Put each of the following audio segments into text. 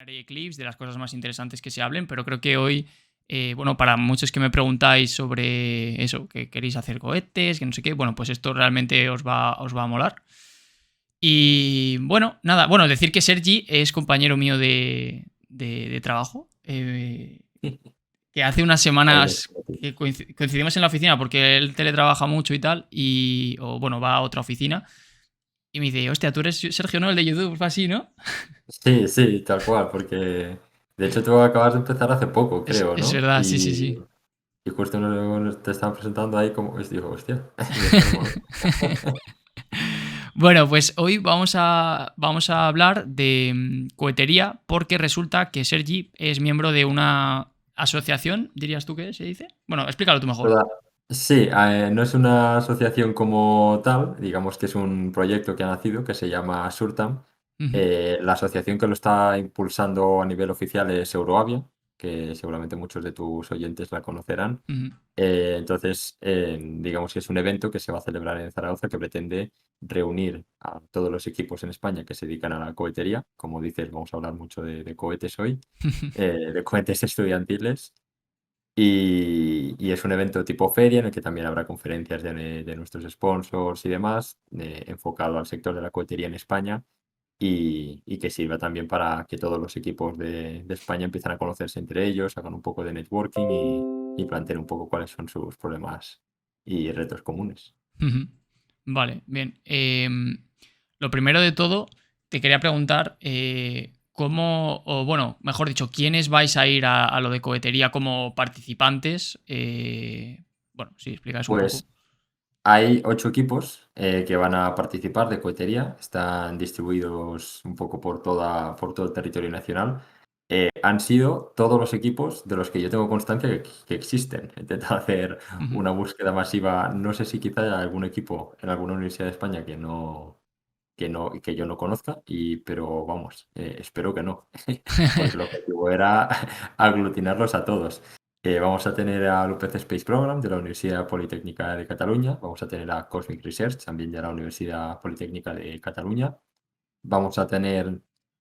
Haré clips de las cosas más interesantes que se hablen, pero creo que hoy, bueno, para muchos que me preguntáis sobre eso, que queréis hacer cohetes, que no sé qué, bueno, pues esto realmente os va a molar. Y bueno, nada, bueno, decir que Sergi es compañero mío de trabajo, que hace unas Vale, semanas que coincidimos en la oficina porque él teletrabaja mucho y tal, o bueno, va a otra oficina, y me dice, hostia, tú eres Sergio, ¿no? El de YouTube, fue así, ¿no? sí, sí, tal cual, porque de hecho tú acabas de empezar hace poco, Es, creo, es ¿no? verdad, sí, sí, Y, sí. y justo te estaban presentando ahí como, pues digo, hostia, y este no me lo conozco. Bueno, pues hoy vamos a hablar de cohetería porque resulta que Sergi es miembro de una asociación, dirías tú que se dice. Bueno, explícalo tú mejor. Toda- Sí, no es una asociación como tal, digamos que es un proyecto que ha nacido que se llama Surtam. Ujú, La asociación que lo está impulsando a nivel oficial es Euroavia, que seguramente muchos de tus oyentes la conocerán. ujú. Entonces, digamos que es un evento que se va a celebrar en Zaragoza que pretende reunir a todos los equipos en España que se dedican a la cohetería. Como dices, vamos a hablar mucho de cohetes hoy, de cohetes estudiantiles. Y es un evento tipo feria en el que también habrá conferencias de nuestros sponsors y demás, enfocado al sector de la cohetería en España y que sirva también para que todos los equipos de España empiecen a conocerse entre ellos, hagan un poco de networking y planteen un poco cuáles son sus problemas y retos comunes. Ujú. Vale, bien. Lo primero de todo, te quería preguntar cómo, o bueno, mejor dicho, quiénes vais a ir a lo de cohetería como participantes. Bueno, sí, explicáis un poco. Pues hay 8 equipos que van a participar de cohetería, están distribuidos un poco por todo el territorio nacional. Han sido todos los equipos de los que yo tengo constancia que existen. He intentado hacer Ujú. una búsqueda masiva, no sé si quizá hay algún equipo en alguna universidad de España que yo no conozca, pero vamos, espero que no, porque el objetivo era aglutinarlos a todos. Vamos a tener al UPC Space Program de la Universidad Politécnica de Cataluña, vamos a tener a Cosmic Research también de la Universidad Politécnica de Cataluña, vamos a tener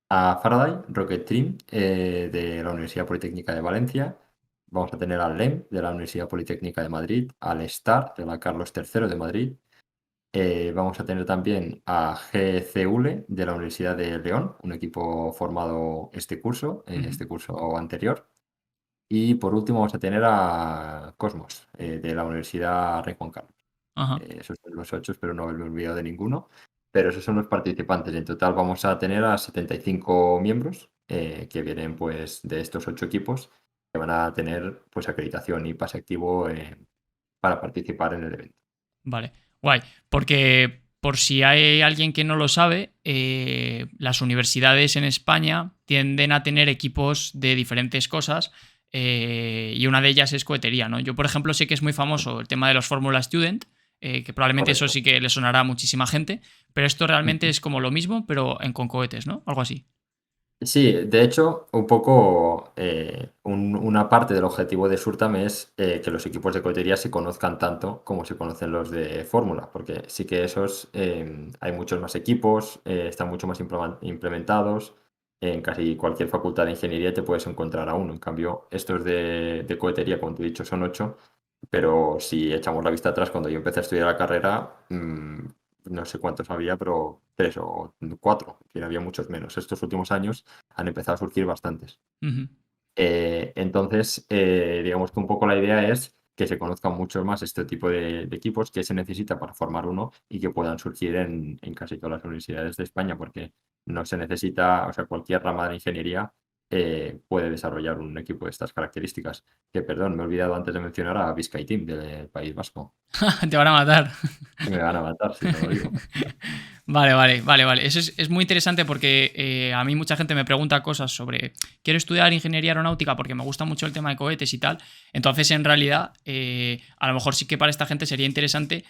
a Faraday Rocket Team de la Universidad Politécnica de Valencia, vamos a tener al LEM de la Universidad Politécnica de Madrid, al STAR de la Carlos III de Madrid. Vamos a tener también a GCULE de la Universidad de León, un equipo formado Ujú. este curso anterior. Y por último vamos a tener a Cosmos de la Universidad Rey Juan Carlos. Ajá. Esos son los 8, espero no haberme olvidado de ninguno. Pero esos son los participantes. En total vamos a tener a 75 miembros que vienen pues de estos 8 equipos que van a tener pues acreditación y pase activo para participar en el evento. Vale, guay. Porque por si hay alguien que no lo sabe, las universidades en España tienden a tener equipos de diferentes cosas y una de ellas es cohetería, ¿no? Yo, por ejemplo, sé que es muy famoso el tema de los Fórmula Student, que probablemente eso Correcto. sí que le sonará a muchísima gente, pero esto realmente es como lo mismo, pero con cohetes, ¿no? Algo así. Sí, de hecho, un poco una parte del objetivo de Surtam es que los equipos de cohetería se conozcan tanto como se conocen los de Fórmula, porque sí que esos hay muchos más equipos, están mucho más implementados. En casi cualquier facultad de ingeniería te puedes encontrar a uno. En cambio, estos de cohetería, como te he dicho, son 8, pero si echamos la vista atrás, cuando yo empecé a estudiar la carrera, no sé cuántos había, pero 3 o 4, que había muchos menos. Estos últimos años han empezado a surgir bastantes. Ujú. Entonces, digamos que un poco la idea es que se conozcan mucho más este tipo de equipos que se necesita para formar uno y que puedan surgir en casi todas las universidades de España, porque no se necesita, o sea, cualquier rama de la ingeniería puede desarrollar un equipo de estas características. Que, perdón, me he olvidado antes de mencionar a Vizcaitim del País Vasco. Te van a matar. Me van a matar si no lo digo. Vale, vale, vale, vale. Eso es muy interesante porque a mí mucha gente me pregunta cosas sobre, quiero estudiar ingeniería aeronáutica porque me gusta mucho el tema de cohetes y tal. Entonces, en realidad, a lo mejor sí que para esta gente sería interesante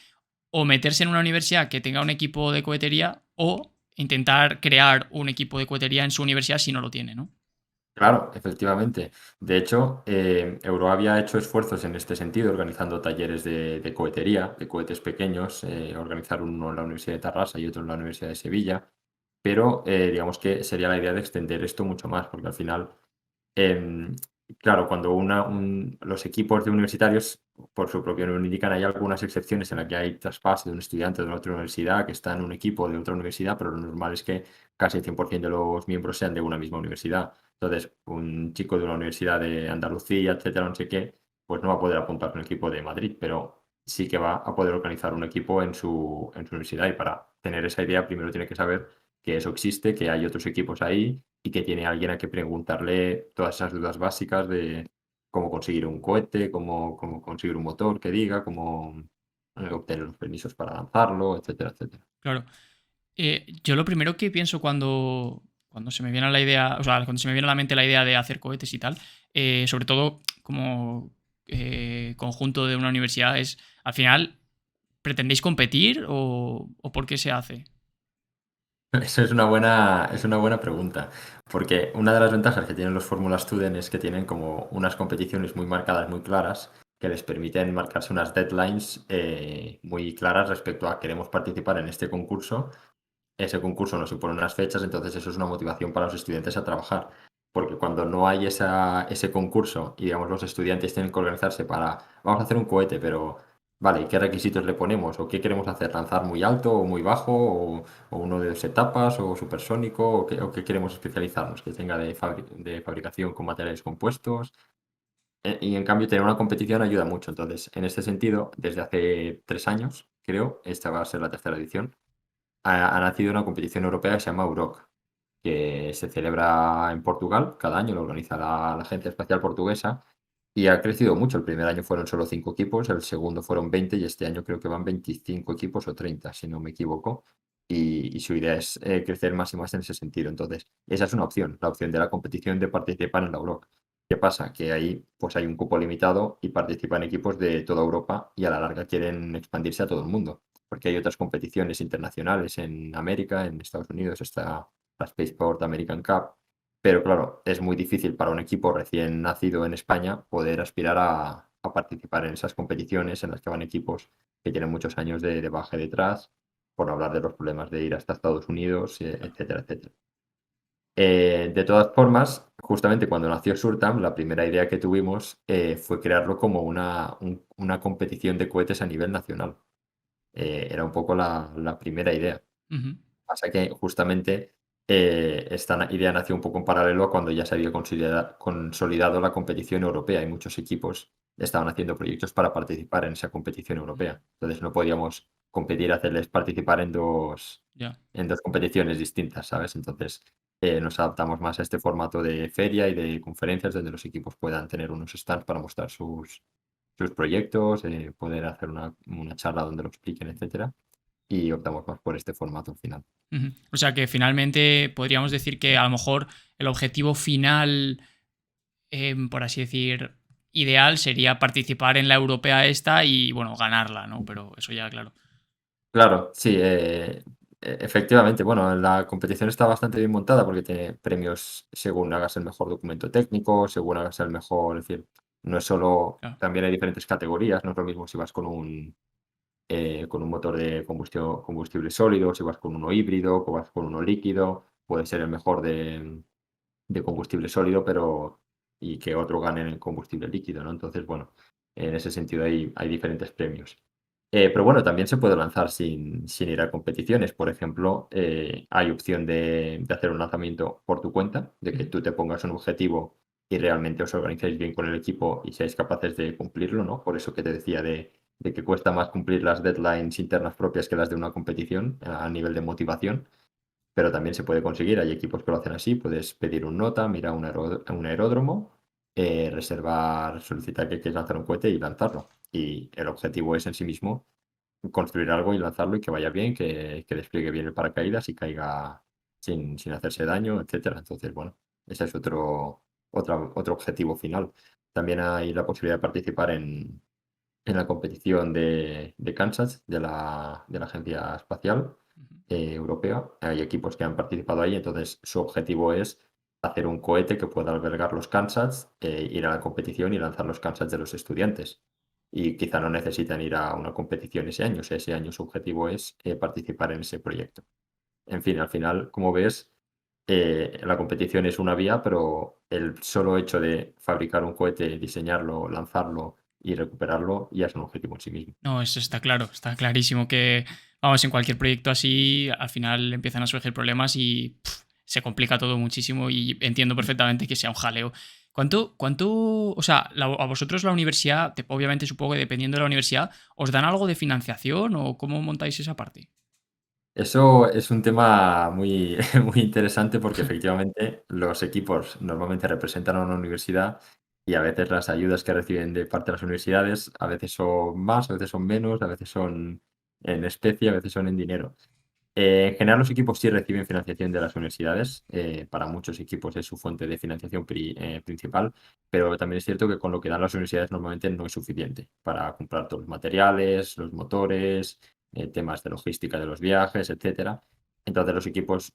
o meterse en una universidad que tenga un equipo de cohetería o intentar crear un equipo de cohetería en su universidad si no lo tiene, ¿no? Claro, efectivamente. De hecho, Euroavia ha hecho esfuerzos en este sentido, organizando talleres de cohetería, de cohetes pequeños, organizar uno en la Universidad de Tarrasa y otro en la Universidad de Sevilla. pero digamos que sería la idea de extender esto mucho más, porque al final, em, claro, cuando los equipos de universitarios, por su propio nombre indican, hay algunas excepciones en las que hay traspaso de un estudiante de una otra universidad que está en un equipo de otra universidad, pero lo normal es que casi el 100% de los miembros sean de una misma universidad. Entonces, un chico de una universidad de Andalucía, etcétera, no sé qué, pues no va a poder apuntar a un equipo de Madrid, pero sí que va a poder organizar un equipo en su universidad. Y para tener esa idea, primero tiene que saber que eso existe, que hay otros equipos ahí y que tiene alguien a que preguntarle todas esas dudas básicas de cómo conseguir un cohete, cómo conseguir un motor que diga, cómo obtener los permisos para lanzarlo, etcétera, etcétera. Claro. Yo lo primero que pienso cuando se me viene a la idea, o sea, cuando se me viene a la mente la idea de hacer cohetes y tal, sobre todo como conjunto de una universidad, es, al final, ¿pretendéis competir o por qué se hace? Eso es una buena pregunta, porque una de las ventajas que tienen los Fórmula Student es que tienen como unas competiciones muy marcadas, muy claras, que les permiten marcarse unas deadlines muy claras respecto a queremos participar en este concurso. Ese concurso nos impone unas fechas, entonces eso es una motivación para los estudiantes a trabajar. Porque cuando no hay ese concurso y digamos los estudiantes tienen que organizarse para, vamos a hacer un cohete, pero vale, ¿qué requisitos le ponemos? ¿O qué queremos hacer? ¿Lanzar muy alto o muy bajo? ¿O uno de dos etapas? ¿O supersónico? ¿O qué queremos especializarnos? Que tenga de fabricación con materiales compuestos. Y en cambio tener una competición ayuda mucho. Entonces, en este sentido, desde hace 3 años, creo, esta va a ser la tercera edición, ha nacido una competición europea que se llama EUROC, que se celebra en Portugal cada año, lo organiza la Agencia Espacial Portuguesa y ha crecido mucho. El primer año fueron solo 5 equipos, el segundo fueron 20 y este año creo que van 25 equipos o 30, si no me equivoco. Y su idea es crecer más y más en ese sentido. Entonces, esa es una opción, la opción de la competición de participar en la EUROC. ¿Qué pasa? Que ahí pues hay un cupo limitado y participan equipos de toda Europa y a la larga quieren expandirse a todo el mundo porque hay otras competiciones internacionales en América, en Estados Unidos está la Spaceport American Cup, pero claro, es muy difícil para un equipo recién nacido en España poder aspirar a participar en esas competiciones en las que van equipos que tienen muchos años de baje detrás, por no hablar de los problemas de ir hasta Estados Unidos, etcétera, etcétera. De todas formas, justamente cuando nació Surtam, la primera idea que tuvimos fue crearlo como una competición de cohetes a nivel nacional. Era un poco la primera idea. Ujú. Pasa que justamente esta idea nació un poco en paralelo a cuando ya se había consolidado la competición europea y muchos equipos estaban haciendo proyectos para participar en esa competición europea. Entonces no podíamos competir, hacerles participar Ya. en dos competiciones distintas, ¿sabes? Entonces nos adaptamos más a este formato de feria y de conferencias donde los equipos puedan tener unos stands para mostrar sus proyectos, poder hacer una charla donde lo expliquen, etcétera, y optamos más por este formato al final. Ujú. O sea que finalmente podríamos decir que a lo mejor el objetivo final, por así decir, ideal sería participar en la europea esta y, bueno, ganarla, ¿no? Pero eso ya, claro. Claro, sí, efectivamente, bueno, la competición está bastante bien montada porque tiene premios según hagas el mejor documento técnico, según hagas el mejor, es decir, no es solo, Claro. también hay diferentes categorías, no es lo mismo si vas con un motor de combustible sólido, si vas con uno híbrido, o vas con uno líquido, puede ser el mejor de combustible sólido, pero y que otro gane en el combustible líquido, ¿no? Entonces, bueno, en ese sentido hay diferentes premios. Pero bueno, también se puede lanzar sin ir a competiciones. Por ejemplo, hay opción de hacer un lanzamiento por tu cuenta, de que Ujú. tú te pongas un objetivo y realmente os organizáis bien con el equipo y seáis capaces de cumplirlo, ¿no? Por eso que te decía de que cuesta más cumplir las deadlines internas propias que las de una competición a nivel de motivación, pero también se puede conseguir. Hay equipos que lo hacen así. Puedes pedir un nota, ir a un aeródromo, reservar, solicitar que quieres lanzar un cohete y lanzarlo. Y el objetivo es en sí mismo construir algo y lanzarlo y que vaya bien, que despliegue bien el paracaídas y caiga sin hacerse daño, etcétera. Entonces, bueno, ese es otro objetivo final. También hay la posibilidad de participar en la competición de Kansas de la Agencia Espacial Ujú. Europea. Hay equipos que han participado ahí, entonces su objetivo es hacer un cohete que pueda albergar los Kansas, ir a la competición y lanzar los Kansas de los estudiantes. Y quizá no necesitan ir a una competición ese año, o sea, ese año su objetivo es participar en ese proyecto. en fin, al final, como ves, la competición es una vía, pero el solo hecho de fabricar un cohete, diseñarlo, lanzarlo y recuperarlo ya es un objetivo en sí mismo. No, eso está claro, está clarísimo que, vamos, en cualquier proyecto así, al final empiezan a surgir problemas y se complica todo muchísimo y entiendo perfectamente que sea un jaleo. O sea, a vosotros la universidad, obviamente supongo que dependiendo de la universidad, ¿os dan algo de financiación o cómo montáis esa parte? Eso es un tema muy, muy interesante porque efectivamente los equipos normalmente representan a una universidad y a veces las ayudas que reciben de parte de las universidades a veces son más, a veces son menos, a veces son en especie, a veces son en dinero. En general los equipos sí reciben financiación de las universidades, para muchos equipos es su fuente de financiación principal, pero también es cierto que con lo que dan las universidades normalmente no es suficiente para comprar todos los materiales, los motores, temas de logística de los viajes, etcétera. Entonces los equipos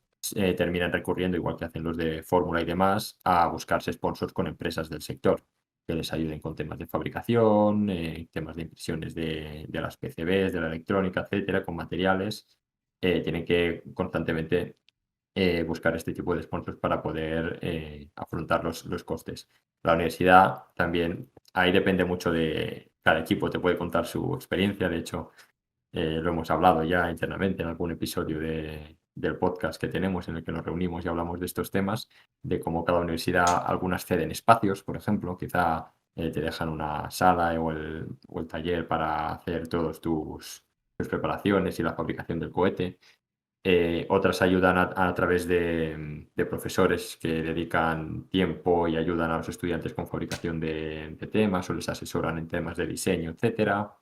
terminan recurriendo, igual que hacen los de Fórmula y demás, a buscarse sponsors con empresas del sector que les ayuden con temas de fabricación, temas de impresiones de las PCBs, de la electrónica, etcétera, con materiales. Tienen que constantemente buscar este tipo de sponsors para poder afrontar los costes. La universidad también, ahí depende mucho de cada equipo, te puede contar su experiencia. De hecho, lo hemos hablado ya internamente en algún episodio del podcast que tenemos en el que nos reunimos y hablamos de estos temas, de cómo cada universidad, algunas ceden espacios, por ejemplo, quizá te dejan una sala o el taller para hacer todos tus preparaciones y la fabricación del cohete. Otras ayudan a través de profesores que dedican tiempo y ayudan a los estudiantes con fabricación de temas o les asesoran en temas de diseño, etcétera.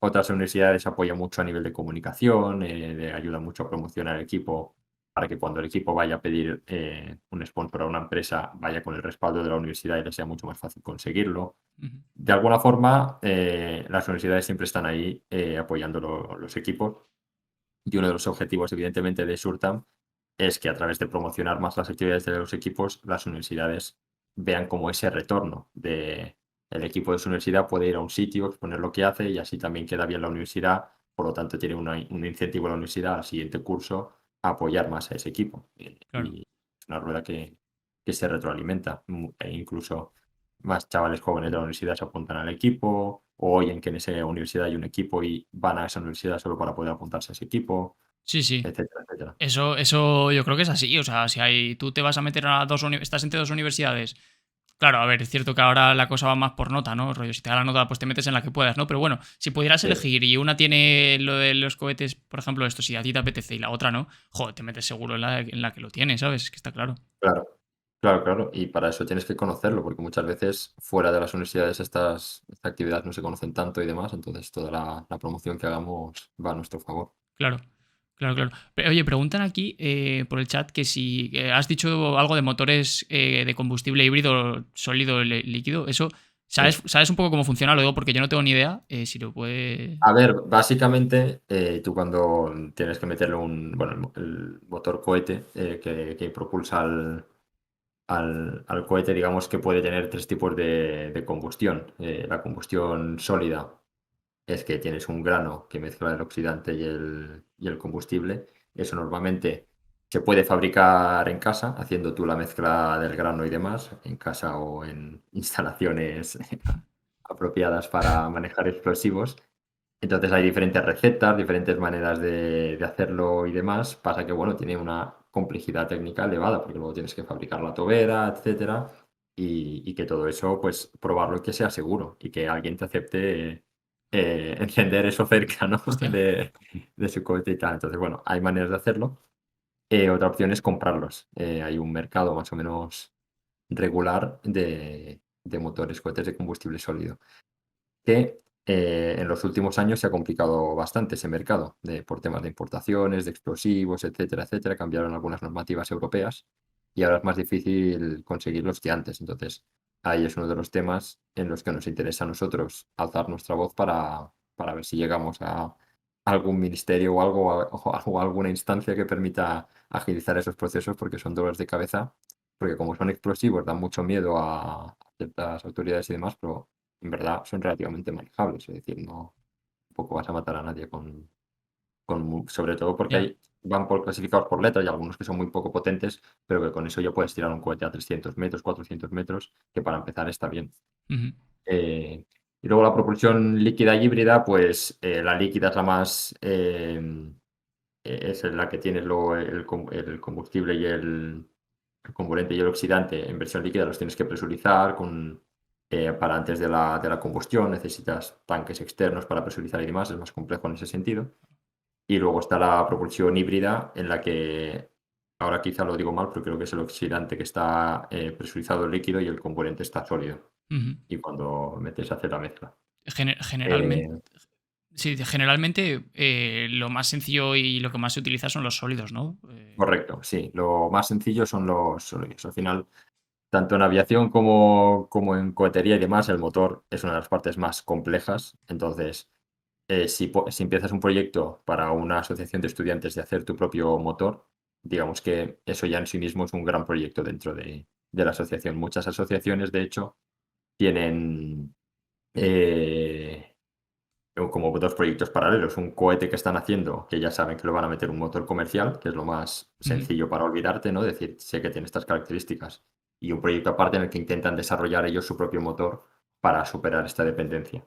Otras universidades apoyan mucho a nivel de comunicación, le ayudan mucho a promocionar el equipo para que cuando el equipo vaya a pedir un sponsor a una empresa, vaya con el respaldo de la universidad y le sea mucho más fácil conseguirlo. Ujú. De alguna forma, las universidades siempre están ahí apoyando los equipos y uno de los objetivos, evidentemente, de Surtam es que a través de promocionar más las actividades de los equipos, las universidades vean como ese retorno de el equipo de su universidad puede ir a un sitio, exponer lo que hace y así también queda bien la universidad. Por lo tanto, tiene un incentivo a la universidad al siguiente curso a apoyar más a ese equipo. Claro. Y es una rueda que se retroalimenta. E incluso más chavales jóvenes de la universidad se apuntan al equipo o oyen que en esa universidad hay un equipo y van a esa universidad solo para poder apuntarse a ese equipo, Sí, sí. etcétera, etcétera. Eso yo creo que es así. O sea, si hay, tú te vas a meter a estás entre dos universidades. Claro, a ver, es cierto que ahora la cosa va más por nota, ¿no? Rollo, si te da la nota, pues te metes en la que puedas, ¿no? Pero bueno, si pudieras Sí, elegir y una tiene lo de los cohetes, por ejemplo, esto, si a ti te apetece y la otra no, joder, te metes seguro en la que lo tiene, ¿sabes? Es que está claro. claro. Claro, claro. Y para eso tienes que conocerlo, porque muchas veces fuera de las universidades esta actividad no se conocen tanto y demás, entonces toda la promoción que hagamos va a nuestro favor. Claro, claro, claro. Oye, preguntan aquí por el chat que si has dicho algo de motores de combustible híbrido sólido líquido, eso, Sí. ¿sabes un poco cómo funciona? Lo digo porque yo no tengo ni idea. Si lo puede. A ver, básicamente, tú cuando tienes que meterle bueno, el motor cohete que propulsa al cohete, digamos que puede tener tres tipos de combustión. La combustión sólida es que tienes un grano que mezcla el oxidante y el combustible. Eso normalmente se puede fabricar en casa, haciendo tú la mezcla del grano y demás, en casa o en instalaciones apropiadas para manejar explosivos. Entonces hay diferentes recetas, diferentes maneras de hacerlo y demás. Pasa que, bueno, tiene una complejidad técnica elevada, porque luego tienes que fabricar la tobera, etcétera, y que todo eso, pues, probarlo y que sea seguro, y que alguien te acepte, encender eso cerca, ¿no? Hostia. De su cohete y tal. Entonces, bueno, hay maneras de hacerlo. Otra opción es comprarlos. Hay un mercado más o menos regular de motores, cohetes de combustible sólido que en los últimos años se ha complicado bastante ese mercado por temas de importaciones, de explosivos, etcétera, etcétera. Cambiaron algunas normativas europeas y ahora es más difícil conseguirlos que antes. Entonces, ahí es uno de los temas en los que nos interesa a nosotros alzar nuestra voz para ver si llegamos a algún ministerio o algo, o alguna instancia que permita agilizar esos procesos porque son dolores de cabeza, porque como son explosivos dan mucho miedo a ciertas autoridades y demás, pero en verdad son relativamente manejables, es decir, no tampoco vas a matar a nadie sobre todo porque Ya. van clasificados por letras y algunos que son muy poco potentes, pero que con eso ya puedes tirar un cohete a 300 metros, 400 metros, que para empezar está bien. Ujú, Eh, y luego la propulsión líquida y híbrida, pues la líquida es la más, es la que tiene luego el combustible y el componente y el oxidante en versión líquida los tienes que presurizar para antes de la combustión, necesitas tanques externos para presurizar y demás, es más complejo en ese sentido. Y luego está la propulsión híbrida, en la que ahora quizá lo digo mal, pero creo que es el oxidante que está presurizado líquido y el componente está sólido. ujú. Y cuando metes a hacer la mezcla. Generalmente, Eh, sí, generalmente lo más sencillo y lo que más se utiliza son los sólidos, ¿no? Correcto, sí. Lo más sencillo son los sólidos. Al final, tanto en aviación como en cohetería y demás, el motor es una de las partes más complejas. Entonces, si empiezas un proyecto para una asociación de estudiantes de hacer tu propio motor, digamos que eso ya en sí mismo es un gran proyecto dentro de la asociación. Muchas asociaciones, de hecho, tienen como dos proyectos paralelos. Un cohete que están haciendo, que ya saben que lo van a meter un motor comercial, que es lo más Ujú, sencillo para olvidarte, ¿no? Decir, sé que tiene estas características. Y un proyecto aparte en el que intentan desarrollar ellos su propio motor para superar esta dependencia.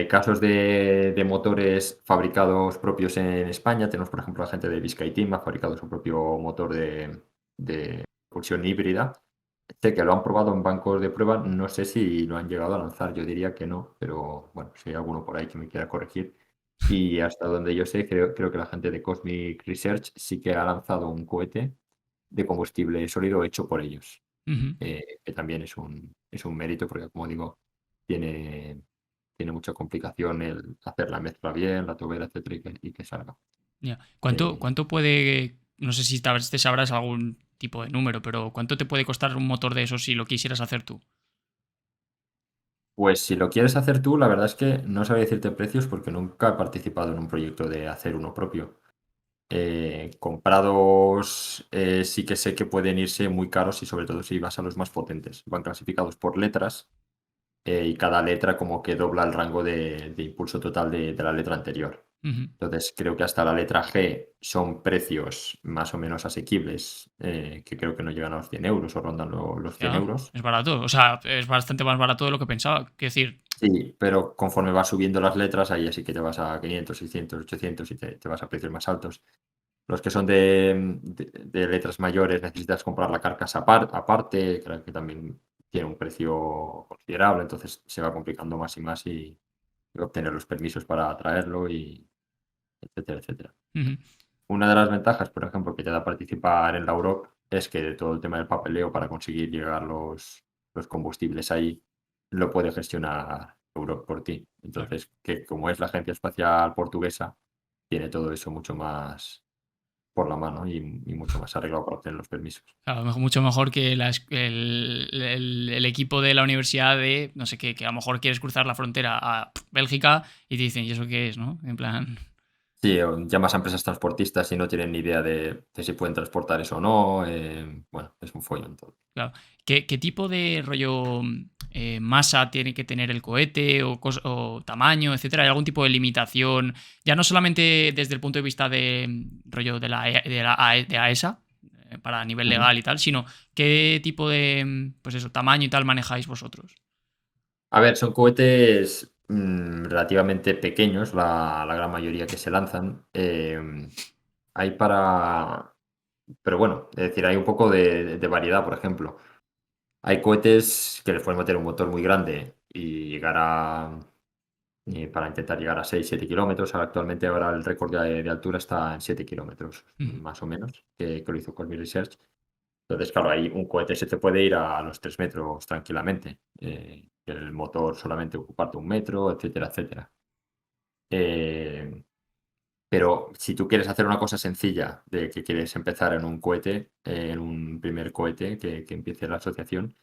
Casos de motores fabricados propios en España, tenemos por ejemplo la gente de Team ha fabricado su propio motor de propulsión híbrida. Sé que lo han probado en bancos de prueba, no sé si lo han llegado a lanzar, yo diría que no, pero bueno, si hay alguno por ahí que me quiera corregir. Y hasta donde yo sé, creo que la gente de Cosmic Research sí que ha lanzado un cohete de combustible sólido hecho por ellos, ujú. que también es un mérito porque, como digo, tiene, tiene mucha complicación el hacer la mezcla bien, la tobera, etcétera, y que salga. Ya. Eh, ¿Cuánto puede, no sé si te sabrás algún tipo de número, pero cuánto te puede costar un motor de esos si lo quisieras hacer tú? Pues si lo quieres hacer tú, la verdad es que no sabría decirte precios porque nunca he participado en un proyecto de hacer uno propio. Comprados, sí que sé que pueden irse muy caros y sobre todo si vas a los más potentes. Van clasificados por letras y cada letra como que dobla el rango de impulso total de la letra anterior. Ujú. Entonces creo que hasta la letra G son precios más o menos asequibles, que creo que no llegan a los 100 euros o rondan los 100 Ya, euros. es barato. O sea, es bastante más barato de lo que pensaba. Quiero decir, Sí, pero conforme vas subiendo las letras, ahí así que te vas a 500, 600, 800 y te vas a precios más altos. Los que son de letras mayores necesitas comprar la carcasa aparte, creo que también tiene un precio considerable, entonces se va complicando más y más y obtener los permisos para traerlo y etcétera, etcétera. ujú, Una de las ventajas, por ejemplo, que te da participar en la Europe es que todo el tema del papeleo para conseguir llegar los combustibles ahí lo puede gestionar Europe por ti. claro. Entonces, que como es la Agencia Espacial Portuguesa, tiene todo eso mucho más por la mano y mucho más arreglado para obtener los permisos. Claro, mucho mejor que el equipo de la universidad de, no sé qué, que a lo mejor quieres cruzar la frontera a Bélgica y te dicen, ¿y eso qué es, no? En plan, Sí, o llamas a empresas transportistas y no tienen ni idea de si pueden transportar eso o no. Bueno, es un follón todo. claro. ¿Qué tipo de rollo masa tiene que tener el cohete o tamaño, etcétera? ¿Hay algún tipo de limitación? Ya no solamente desde el punto de vista de rollo de AESA, para nivel Ujú. legal y tal, sino qué tipo de, pues eso, tamaño y tal manejáis vosotros. A ver, son cohetes relativamente pequeños, la gran mayoría que se lanzan. Hay para. Pero bueno, es decir, hay un poco de variedad, por ejemplo. Hay cohetes que les puedes meter un motor muy grande y llegar para intentar llegar a 6 7 kilómetros. Actualmente ahora el récord de altura está en 7 kilómetros, Ujú, más o menos, que lo hizo Cosmic Research. Entonces, claro, ahí un cohete se te puede ir a los 3 metros tranquilamente. El motor solamente ocuparte 1 metro, etcétera, etcétera. Eh, pero si tú quieres hacer una cosa sencilla, de que quieres empezar en un cohete, en un primer cohete que empiece la asociación,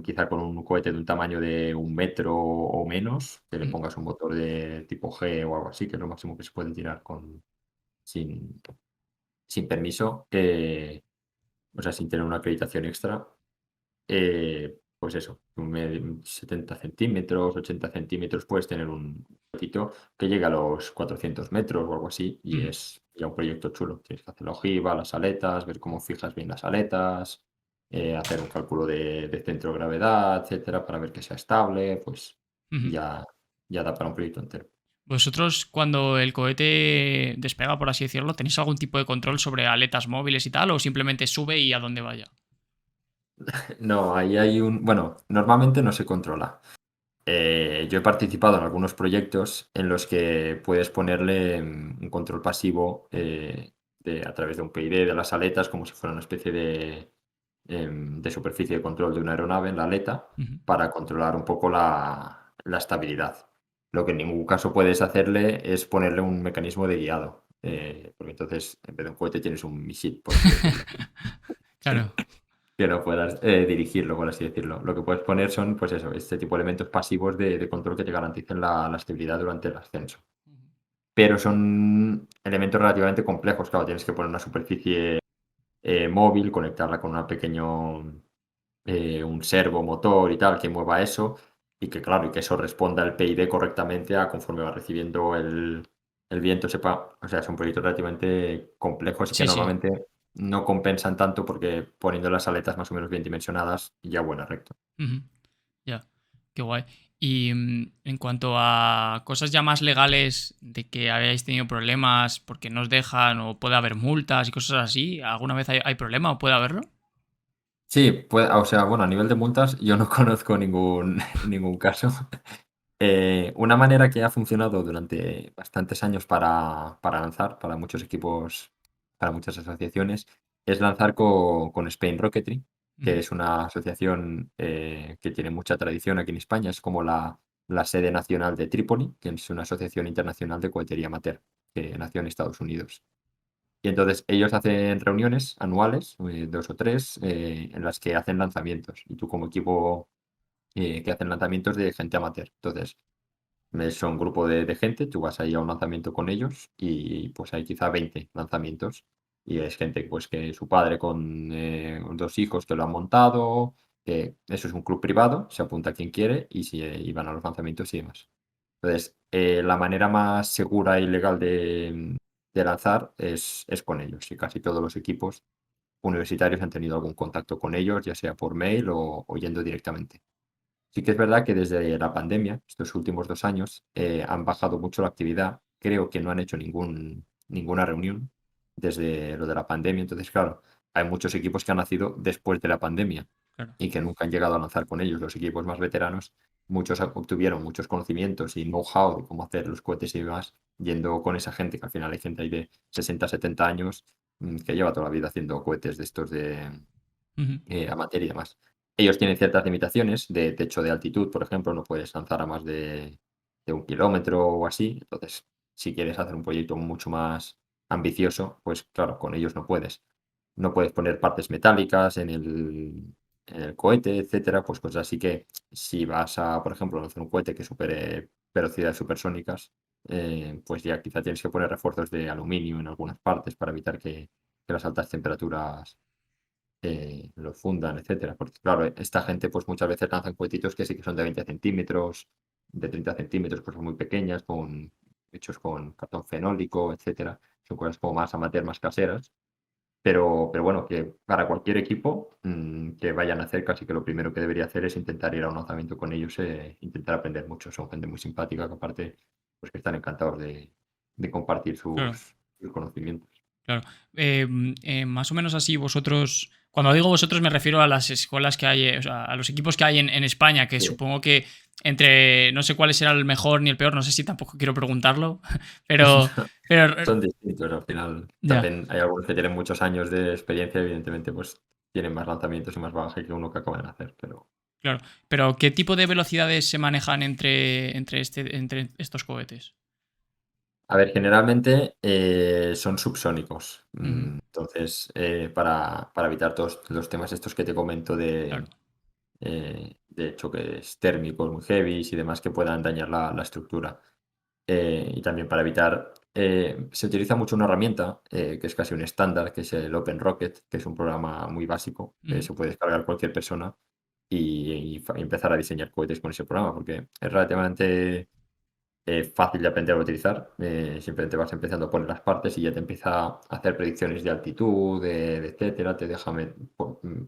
quizá con un cohete de un tamaño de 1 metro o menos, que le ujú, pongas un motor de tipo G o algo así, que es lo máximo que se puede tirar sin, sin permiso, o sea, sin tener una acreditación extra. pues eso, 70 centímetros, 80 centímetros, puedes tener un proyectito que llegue a los 400 metros o algo así, y Ujú, es ya un proyecto chulo. Tienes que hacer la ojiva, las aletas, ver cómo fijas bien las aletas, hacer un cálculo de centro de gravedad, etcétera, para ver que sea estable, pues ujú. ya, ya da para un proyecto entero. ¿Vosotros, cuando el cohete despega, por así decirlo, tenéis algún tipo de control sobre aletas móviles y tal, o simplemente sube y a donde vaya? No, ahí hay bueno, normalmente no se controla. Yo he participado en algunos proyectos en los que puedes ponerle un control pasivo a través de un PID de las aletas, como si fuera una especie de superficie de control de una aeronave en la aleta, Ujú. para controlar un poco la estabilidad. Lo que en ningún caso puedes hacerle es ponerle un mecanismo de guiado, porque entonces en vez de un cohete tienes un misil, por así decirlo. Claro. Que no puedas dirigirlo, por así decirlo. Lo que puedes poner son, pues eso, este tipo de elementos pasivos de control que te garanticen la estabilidad durante el ascenso. Pero son elementos relativamente complejos, claro, tienes que poner una superficie móvil, conectarla con una pequeño, un servo motor y tal, que mueva eso, y que claro, y que eso responda al PID correctamente a conforme va recibiendo el viento, sepa, o sea, son proyectos relativamente complejos y que Sí, sí. normalmente no compensan tanto porque poniendo las aletas más o menos bien dimensionadas, ya vuela recto. Ujú. Ya, qué guay. Y en cuanto a cosas ya más legales de que hayáis tenido problemas porque no os dejan o puede haber multas y cosas así, ¿alguna vez hay problema o puede haberlo? Sí, o sea, bueno, a nivel de multas yo no conozco ningún caso. Una manera que ha funcionado durante bastantes años para lanzar, para muchos equipos, para muchas asociaciones, es lanzar con Spain Rocketry, que Ujú, es una asociación que tiene mucha tradición aquí en España. Es como la sede nacional de Trípoli, que es una asociación internacional de cohetería amateur, que nació en Estados Unidos. Y entonces ellos hacen reuniones anuales, 2 o 3, en las que hacen lanzamientos. Y tú como equipo que hacen lanzamientos de gente amateur. Entonces, son un grupo de gente, tú vas ahí a un lanzamiento con ellos y pues hay quizá 20 lanzamientos. Y es gente pues que su padre con 2 hijos que lo han montado, que eso es un club privado, se apunta quien quiere y van a los lanzamientos y demás. Entonces, la manera más segura y legal de lanzar es con ellos. Y casi todos los equipos universitarios han tenido algún contacto con ellos, ya sea por mail o yendo directamente. Sí que es verdad que desde la pandemia, estos últimos 2 años, han bajado mucho la actividad. Creo que no han hecho ninguna reunión desde lo de la pandemia. Entonces, claro, hay muchos equipos que han nacido después de la pandemia claro. y que nunca han llegado a lanzar con ellos. Los equipos más veteranos, muchos obtuvieron muchos conocimientos y know-how de cómo hacer los cohetes y demás, yendo con esa gente, que al final hay gente ahí de 60, 70 años, que lleva toda la vida haciendo cohetes de estos Ujú, amateur y demás. Ellos tienen ciertas limitaciones de techo de altitud, por ejemplo, no puedes lanzar a más de 1 kilómetro o así. Entonces, si quieres hacer un proyecto mucho más ambicioso, pues claro, con ellos no puedes. No puedes poner partes metálicas en el cohete, etcétera, pues cosas así que si vas a, por ejemplo, lanzar un cohete que supere velocidades supersónicas, pues ya quizá tienes que poner refuerzos de aluminio en algunas partes para evitar que las altas temperaturas lo fundan, etcétera. Porque, claro, esta gente, pues muchas veces lanzan cohetitos que sí que son de 20 centímetros, de 30 centímetros, cosas muy pequeñas, hechos con cartón fenólico, etcétera. Son cosas como más amateur, más caseras. Pero bueno, que para cualquier equipo que vayan a hacer, casi que lo primero que debería hacer es intentar ir a un lanzamiento con ellos, intentar aprender mucho. Son gente muy simpática que aparte, pues que están encantados de compartir claro. sus conocimientos. Claro. Más o menos así vosotros, cuando digo vosotros me refiero a las escuelas que hay, o sea, a los equipos que hay en España, que Sí. supongo que entre, no sé cuál será el mejor ni el peor, no sé si tampoco quiero preguntarlo, pero Son distintos al final. ya, También hay algunos que tienen muchos años de experiencia, evidentemente, pues tienen más lanzamientos y más bagaje que uno que acaba de nacer. Pero, claro. Pero ¿qué tipo de velocidades se manejan entre estos cohetes? a ver, generalmente son subsónicos. Ujú, Entonces, para evitar todos los temas estos que te comento claro. de choques térmicos muy heavy y demás que puedan dañar la estructura. Y también para evitar, se utiliza mucho una herramienta que es casi un estándar, que es el Open Rocket, que es un programa muy básico, que Ujú, se puede descargar cualquier persona y empezar a diseñar cohetes con ese programa, porque es relativamente fácil de aprender a utilizar. Simplemente vas empezando a poner las partes y ya te empieza a hacer predicciones de altitud, de etcétera, te deja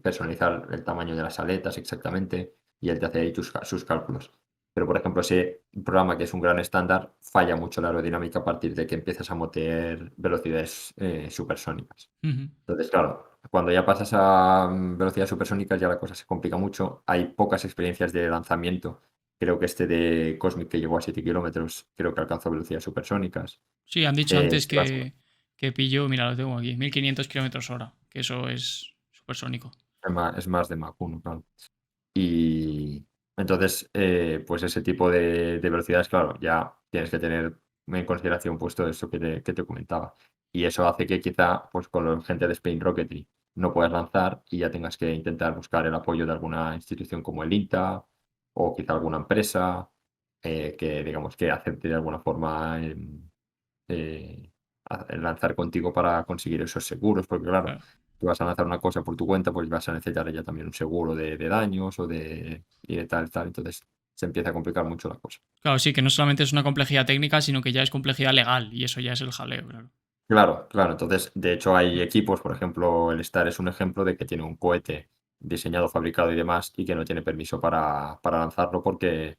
personalizar el tamaño de las aletas exactamente y él te hace ahí sus cálculos. Pero, por ejemplo, ese programa que es un gran estándar, falla mucho la aerodinámica a partir de que empiezas a meter velocidades supersónicas. Ujú. Entonces, claro, cuando ya pasas a velocidades supersónicas ya la cosa se complica mucho. Hay pocas experiencias de lanzamiento. Creo que este de Cosmic que llegó a 7 kilómetros, creo que alcanzó velocidades supersónicas. Sí, han dicho antes Si vas que pilló, mira, lo tengo aquí, 1500 kilómetros hora, que eso es supersónico. es más de Mach 1, claro. Y entonces, pues ese tipo de velocidades, claro, ya tienes que tener en consideración puesto eso que te comentaba. Y eso hace que quizá, pues con la gente de Spain Rocketry no puedas lanzar y ya tengas que intentar buscar el apoyo de alguna institución como el INTA o quizá alguna empresa que, digamos, que acepte de alguna forma eh, lanzar contigo para conseguir esos seguros, porque claro, Claro. tú vas a lanzar una cosa por tu cuenta, pues vas a necesitar ya también un seguro de daños y de tal, tal. Entonces se empieza a complicar mucho la cosa. Claro, sí, que no solamente es una complejidad técnica, sino que ya es complejidad legal, y eso ya es el jaleo, claro. Claro, claro. Entonces, de hecho, hay equipos, por ejemplo, el Star es un ejemplo de que tiene un cohete diseñado, fabricado y demás, y que no tiene permiso para lanzarlo porque,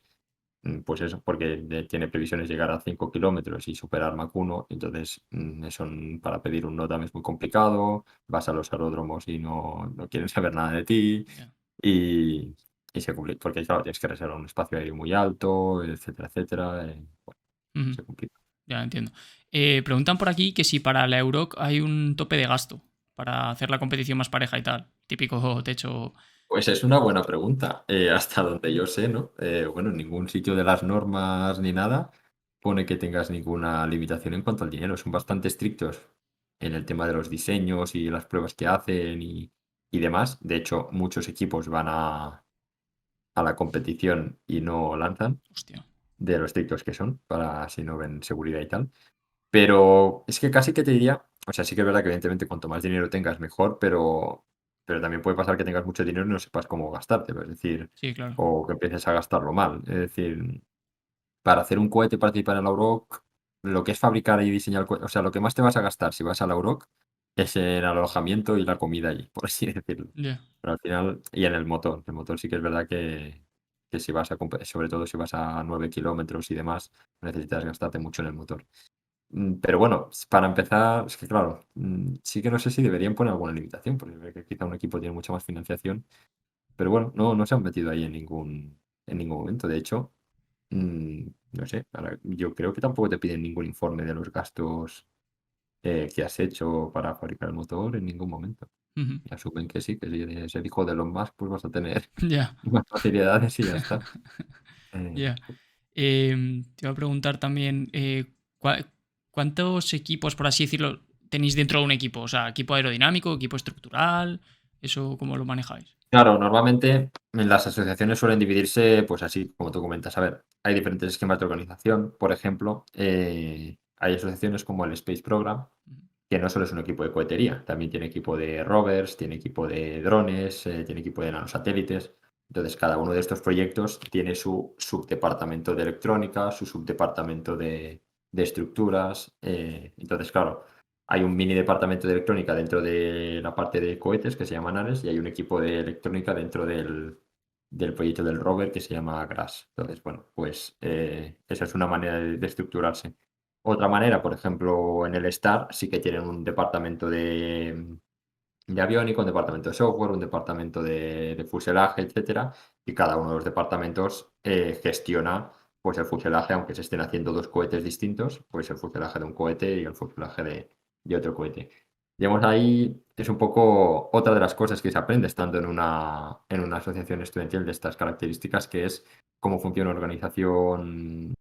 pues eso, porque tiene previsiones llegar a 5 kilómetros y superar Mach 1. Entonces, eso para pedir un NOTAM es muy complicado. Vas a los aeródromos y no quieren saber nada de ti. Ya. Y, y se complica, porque claro, tienes que reservar un espacio aéreo muy alto, etcétera, etcétera. Bueno, Ujú. se complica. Ya entiendo. Preguntan por aquí que si para la Euroc hay un tope de gasto para hacer la competición más pareja y tal. Típico techo. Pues es una buena pregunta. Hasta donde yo sé, ¿no? Bueno, en ningún sitio de las normas ni nada pone que tengas ninguna limitación en cuanto al dinero. Son bastante estrictos en el tema de los diseños y las pruebas que hacen y demás. De hecho, muchos equipos van a la competición y no lanzan Hostia. de lo estrictos que son, para si no ven seguridad y tal. Pero es que casi que te diría, o sea, sí que es verdad que evidentemente cuanto más dinero tengas mejor, pero también puede pasar que tengas mucho dinero y no sepas cómo gastártelo, es decir, Sí, claro. o que empieces a gastarlo mal. Es decir, para hacer un cohete y participar en la Euroc, lo que es fabricar y diseñar el cohete, o sea, lo que más te vas a gastar si vas a la Euroc es en el alojamiento y la comida allí, por así decirlo. Ya. Pero al final, y en el motor. El motor sí que es verdad que si vas sobre todo si vas a 9 kilómetros y demás, necesitas gastarte mucho en el motor. Pero bueno, para empezar, es que claro, sí que no sé si deberían poner alguna limitación, porque veo que quizá un equipo tiene mucha más financiación, pero bueno, no se han metido ahí en ningún momento. De hecho, no sé, ahora, yo creo que tampoco te piden ningún informe de los gastos que has hecho para fabricar el motor en ningún momento. Ujú. Y asumen que sí, que si eres el hijo de Elon Musk, pues vas a tener Ya. más facilidades y ya está. Eh, Ya. Te iba a preguntar también, ¿cuántos equipos, por así decirlo, tenéis dentro de un equipo? O sea, equipo aerodinámico, equipo estructural, ¿eso cómo lo manejáis? Claro, normalmente en las asociaciones suelen dividirse, pues así, como tú comentas. A ver, hay diferentes esquemas de organización. Por ejemplo, hay asociaciones como el Space Program, Ujú. que no solo es un equipo de cohetería, también tiene equipo de rovers, tiene equipo de drones, tiene equipo de nanosatélites. Entonces, cada uno de estos proyectos tiene su subdepartamento de electrónica, su subdepartamento de estructuras. Entonces, claro, hay un mini departamento de electrónica dentro de la parte de cohetes que se llama Ares y hay un equipo de electrónica dentro del proyecto del rover que se llama GRASS. Entonces, bueno, pues esa es una manera de estructurarse. Otra manera, por ejemplo, en el STAR sí que tienen un departamento de aviónica, un departamento de software, un departamento de fuselaje, etcétera, y cada uno de los departamentos gestiona pues el fuselaje, aunque se estén haciendo dos cohetes distintos, pues el fuselaje de un cohete y el fuselaje de otro cohete. Digamos, ahí es un poco otra de las cosas que se aprende estando en una asociación estudiantil de estas características, que es cómo funciona una organización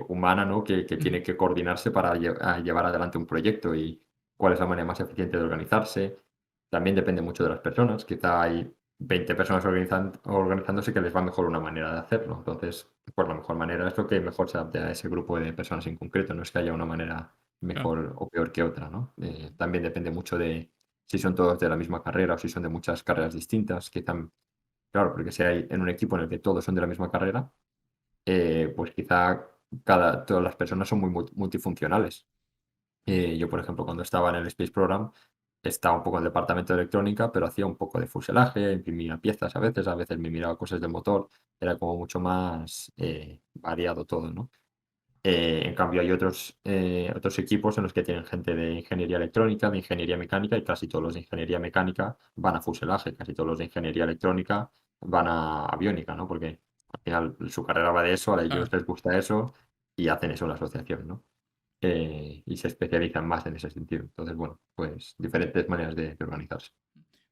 humana, ¿no? Que Ujú. tiene que coordinarse para llevar adelante un proyecto y cuál es la manera más eficiente de organizarse. También depende mucho de las personas. Quizá hay 20 personas organizándose que les va mejor una manera de hacerlo. Entonces, pues la mejor manera es lo que mejor se adapte a ese grupo de personas en concreto. No es que haya una manera Claro. mejor o peor que otra, ¿no? También depende mucho de si son todos de la misma carrera o si son de muchas carreras distintas. Quizá Claro, porque si hay en un equipo en el que todos son de la misma carrera, pues quizá todas las personas son muy multifuncionales. Yo, por ejemplo, cuando estaba en el Space Program, estaba un poco en el departamento de electrónica, pero hacía un poco de fuselaje, imprimía piezas a veces me miraba cosas del motor, era como mucho más variado todo, ¿no? En cambio, hay otros equipos en los que tienen gente de ingeniería electrónica, de ingeniería mecánica, y casi todos los de ingeniería mecánica van a fuselaje, casi todos los de ingeniería electrónica van a aviónica, ¿no? Porque al final su carrera va de eso, a ellos Claro. les gusta eso y hacen eso en la asociación, ¿no? Y se especializan más en ese sentido. Entonces, bueno, pues diferentes maneras de organizarse.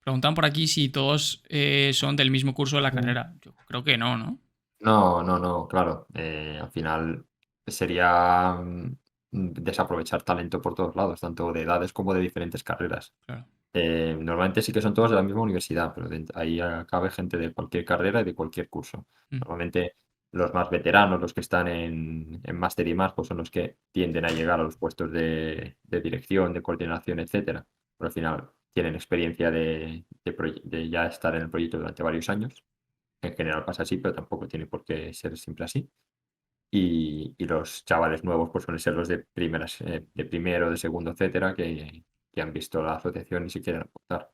Preguntan por aquí si todos son del mismo curso de la Mm. carrera. Yo creo que no, ¿no? No, no, no, claro. Al final sería desaprovechar talento por todos lados, tanto de edades como de diferentes carreras. Claro. Normalmente sí que son todos de la misma universidad, pero ahí cabe gente de cualquier carrera y de cualquier curso. Mm. Normalmente los más veteranos, los que están en máster y más, pues son los que tienden a llegar a los puestos de dirección, de coordinación, etcétera. Pero al final tienen experiencia de ya estar en el proyecto durante varios años. En general pasa así, pero tampoco tiene por qué ser siempre así. Y los chavales nuevos pues suelen ser los de primeras, de primero, de segundo, etcétera, que han visto la asociación y se quieren aportar.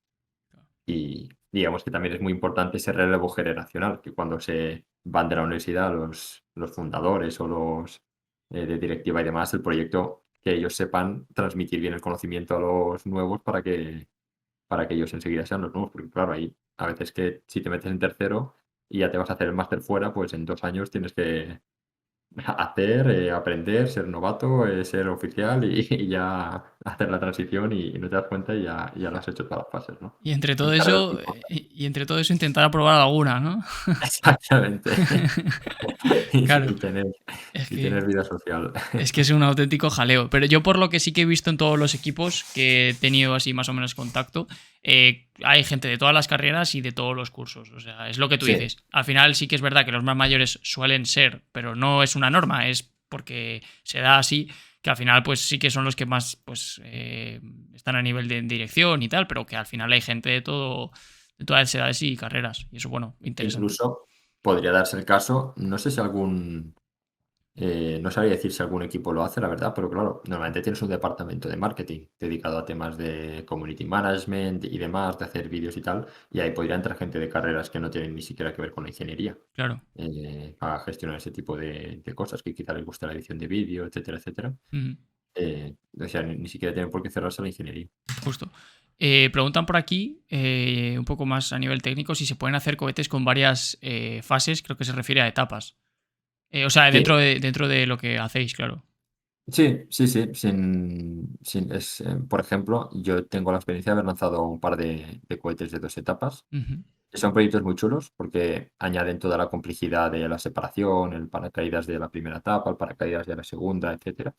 Y digamos que también es muy importante ese relevo generacional, que cuando se van de la universidad los fundadores o los de directiva y demás, el proyecto, que ellos sepan transmitir bien el conocimiento a los nuevos para que ellos enseguida sean los nuevos. Porque claro, ahí a veces que si te metes en tercero y ya te vas a hacer el máster fuera, pues en 2 años tienes que hacer, aprender, ser novato, ser oficial y ya hacer la transición y no te das cuenta y ya lo has hecho todas las fases, ¿no? Y entre En todo carreras eso, muy cortas. entre todo eso intentar aprobar alguna, ¿no? Exactamente. Claro, Y tener es y que tener vida social. es que es un auténtico jaleo. Pero yo por lo que sí que he visto en todos los equipos que he tenido así más o menos contacto, hay gente de todas las carreras y de todos los cursos. O sea, es lo que tú Sí, dices. Al final sí que es verdad que los más mayores suelen ser, pero no es una norma, es porque se da así, que al final pues sí que son los que más pues están a nivel de dirección y tal, pero que al final hay gente de todas las edades y carreras. Y eso, bueno, interesante. incluso podría darse el caso, no sé si no sabría decir si algún equipo lo hace, la verdad, pero claro, normalmente tienes un departamento de marketing dedicado a temas de community management y demás, de hacer vídeos y tal, y ahí podría entrar gente de carreras que no tienen ni siquiera que ver con la ingeniería, Claro. a gestionar ese tipo de cosas, que quizá les guste la edición de vídeo, etcétera, etcétera. Ujú. O sea, ni siquiera tienen por qué cerrarse a la ingeniería. Justo. Preguntan por aquí, un poco más a nivel técnico, si se pueden hacer cohetes con varias fases, creo que se refiere a etapas. O sea, Sí, dentro de lo que hacéis, claro. sí, sí, sí. Por ejemplo, yo tengo la experiencia de haber lanzado un par de cohetes de 2 etapas. Ujú. Son proyectos muy chulos porque añaden toda la complejidad de la separación, el paracaídas de la primera etapa, el paracaídas de la segunda, etcétera.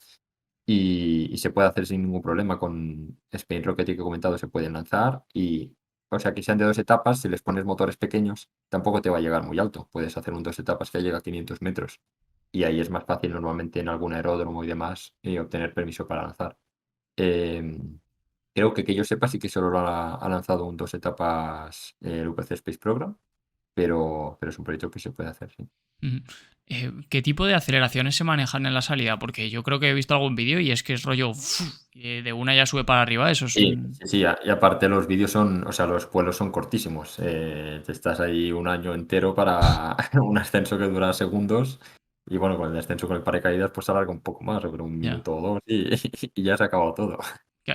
Y se puede hacer sin ningún problema con Spain Rocket que he comentado, se pueden lanzar y, o sea, que sean de 2 etapas, si les pones motores pequeños, tampoco te va a llegar muy alto. Puedes hacer un 2 etapas que llega a 500 metros y ahí es más fácil normalmente en algún aeródromo y demás obtener permiso para lanzar. Em, Creo que yo sepa sí que solo lo ha lanzado un 2 etapas el UPC Space Program, pero es un proyecto que se puede hacer, sí. Ujú. ¿Qué tipo de aceleraciones se manejan en la salida? Porque yo creo que he visto algún vídeo y es que es rollo de una ya sube para arriba. Eso es Sí, un. sí, sí, y aparte los vídeos son, o sea, los vuelos son cortísimos. Te estás ahí un año entero para un ascenso que dura segundos y bueno, con el descenso con el paracaídas pues alarga un poco más, sobre un Ya. minuto o dos y ya se ha acabado todo.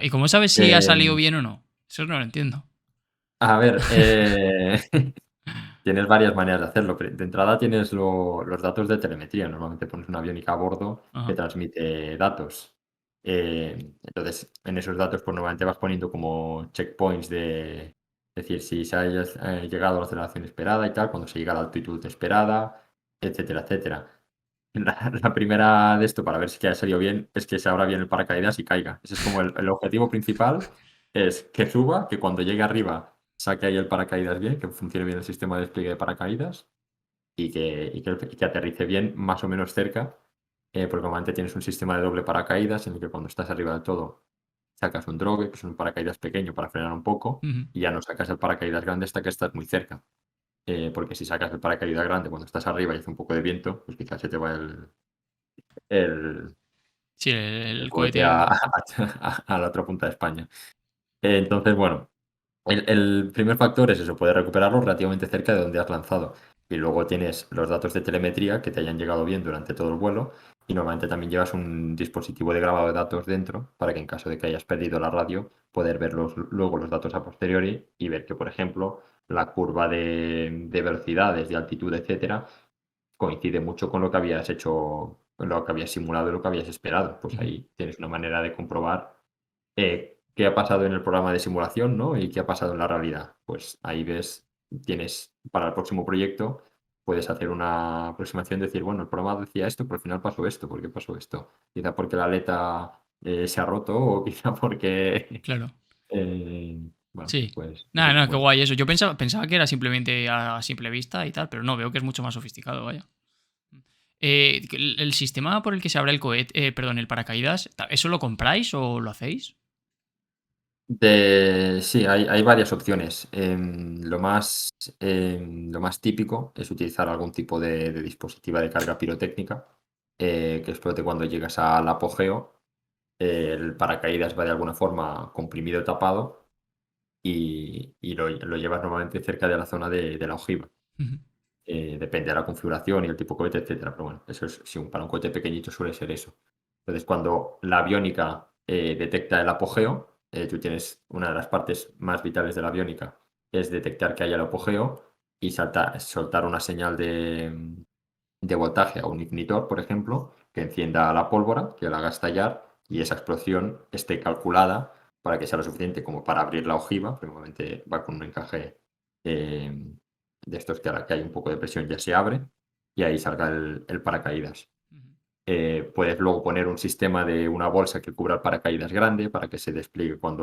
¿Y cómo sabes si ha salido Em, bien o no? Eso no lo entiendo. a ver, tienes varias maneras de hacerlo. De entrada tienes los datos de telemetría. Normalmente pones una aviónica a bordo que Ajá. transmite datos. Entonces, en esos datos, pues normalmente vas poniendo como checkpoints es decir, si se haya llegado a la aceleración esperada y tal, cuando se llega a la altitud esperada, etcétera, etcétera. La primera de esto, para ver si que ha salido bien, es que se abra bien el paracaídas y caiga. Ese es como el objetivo principal, es que suba, que cuando llegue arriba saque ahí el paracaídas bien, que funcione bien el sistema de despliegue de paracaídas y que aterrice bien más o menos cerca, porque normalmente tienes un sistema de doble paracaídas en el que cuando estás arriba del todo sacas un drogue, que es un paracaídas pequeño para frenar un poco, Ujú. y ya no sacas el paracaídas grande hasta que estás muy cerca. porque si sacas el paracaídas grande cuando estás arriba y hace un poco de viento, pues quizás se te va el, Sí, el el cohete cohete. a la otra punta de España. Entonces, bueno, el primer factor es eso, poder recuperarlo relativamente cerca de donde has lanzado. Y luego tienes los datos de telemetría que te hayan llegado bien durante todo el vuelo. Y normalmente también llevas un dispositivo de grabado de datos dentro para que en caso de que hayas perdido la radio, poder ver luego los datos a posteriori y ver que, por ejemplo, la curva de velocidades, de altitud, etcétera, coincide mucho con lo que habías hecho, con lo que habías simulado y lo que habías esperado. Pues Ujú. ahí tienes una manera de comprobar qué ha pasado en el programa de simulación, ¿no? Y qué ha pasado en la realidad. Pues ahí ves, tienes para el próximo proyecto, puedes hacer una aproximación, decir, bueno, el programa decía esto, pero al final pasó esto. ¿Por qué pasó esto? Quizá porque la aleta se ha roto o quizá porque, Claro. bueno, Sí. pues ese Nada, no, tipo qué de... guay eso. Yo pensaba que era simplemente a simple vista y tal, pero no, veo que es mucho más sofisticado, vaya. Que el sistema por el que se abre el cohete, perdón, el paracaídas, ¿eso lo compráis o lo hacéis? Sí, hay varias opciones. Lo más típico es utilizar algún tipo de dispositiva de carga pirotécnica que explote cuando llegas al apogeo. El paracaídas va de alguna forma comprimido, tapado y lo llevas normalmente cerca de la zona de la ojiva. Ujú. Depende de la configuración y el tipo de cohete, etcétera. Pero bueno, eso es, si para un cohete pequeñito suele ser eso. Entonces, cuando la aviónica detecta el apogeo, tú tienes una de las partes más vitales de la aviónica, es detectar que haya el apogeo y soltar una señal de voltaje a un ignitor, por ejemplo, que encienda la pólvora, que la haga estallar y esa explosión esté calculada para que sea lo suficiente como para abrir la ojiva, porque normalmente va con un encaje eh, de estos que a la que hay un poco de presión ya se abre y ahí salga el paracaídas. Ujú. Puedes luego poner un sistema de una bolsa que cubra el paracaídas grande para que se despliegue con